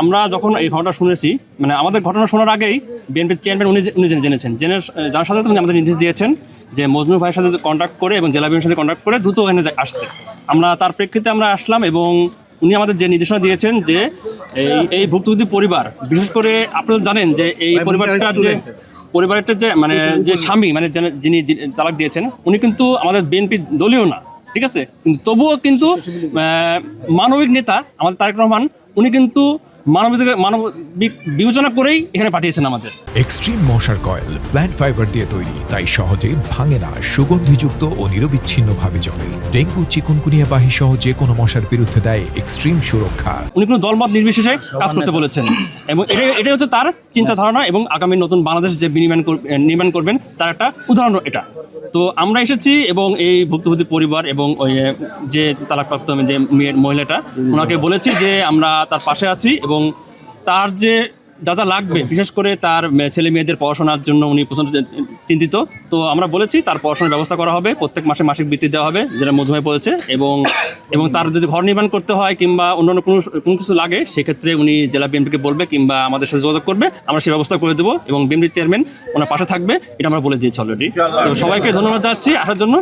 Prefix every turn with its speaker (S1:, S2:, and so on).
S1: আমরা যখন এই ঘটনা শুনেছি, মানে আমাদের ঘটনা শোনার আগেই বিএনপির চেয়ারম্যান উনি জেনেছেন, যার সাথে উনি আমাদের নির্দেশ দিয়েছেন যে মজনু ভাইয়ের সাথে কন্ট্যাক্ট করে এবং জেলা বিএনপির সাথে কন্ট্যাক্ট করে দ্রুত ওখানে আসছে। আমরা তার প্রেক্ষিতে আমরা আসলাম এবং উনি আমাদের যে নির্দেশনা দিয়েছেন যে এই ভুক্তভোগী পরিবার, বিশেষ করে আপনারা জানেন যে এই পরিবারটা যে মানে যে স্বামী, মানে যিনি তালাক দিয়েছেন, উনি কিন্তু আমাদের বিএনপি দলীয় না, ঠিক আছে, কিন্তু তবুও কিন্তু মানবিক নেতা আমাদের তারেক রহমান, উনি কিন্তু মানবিক বিবেচনা করেই এখানে পাঠিয়েছেন আমাদের।
S2: এক্সট্রিম মশার কয়েল প্ল্যান্ট ফাইবার দিয়ে তৈরি, তাই সহজে ভাঙে না, সুগন্ধিযুক্ত ও নিরবিচ্ছিন্নভাবে জ্বলে। ডেঙ্গু, চিকুনগুনিয়া বাহি সহ যে কোনো মশার বিরুদ্ধে দেয় এক্সট্রিম সুরক্ষা।
S1: উনি কোনো দলমত নির্বিশেষে কাজ করতে বলেছেন এবং এটাই হচ্ছে তার চিন্তা ধারণা এবং আগামী নতুন বাংলাদেশ যে নির্মাণ করবেন তার একটা উদাহরণ এটা। তো আমরা এসেছি এবং এই ভুক্তভোগী পরিবার এবং ওই যে তালাকপ্রাপ্ত যে মহিলাটা, ওনাকে বলেছি যে আমরা তার পাশে আছি এবং তার যে যা লাগবে, বিশেষ করে তার ছেলে মেয়েদের পড়াশোনার জন্য উনি প্রচণ্ড চিন্তিত। তো আমরা বলেছি তার পড়াশোনার ব্যবস্থা করা হবে, প্রত্যেক মাসে মাসিক বৃত্তি দেওয়া হবে, যেটা মধুময় বলেছে, এবং তার যদি ঘর নির্মাণ করতে হয় কিংবা অন্যান্য কোনো কিছু লাগে, সেক্ষেত্রে উনি জেলা বিএনপিকে বলবে কিংবা আমাদের সাথে যোগাযোগ করবে, আমরা সেই ব্যবস্থা করে দেবো এবং বিএনপির চেয়ারম্যান ওনার পাশে থাকবে, এটা আমরা বলে দিয়েছি অলরেডি। তো সবাইকে ধন্যবাদ জানাচ্ছি আসার জন্য।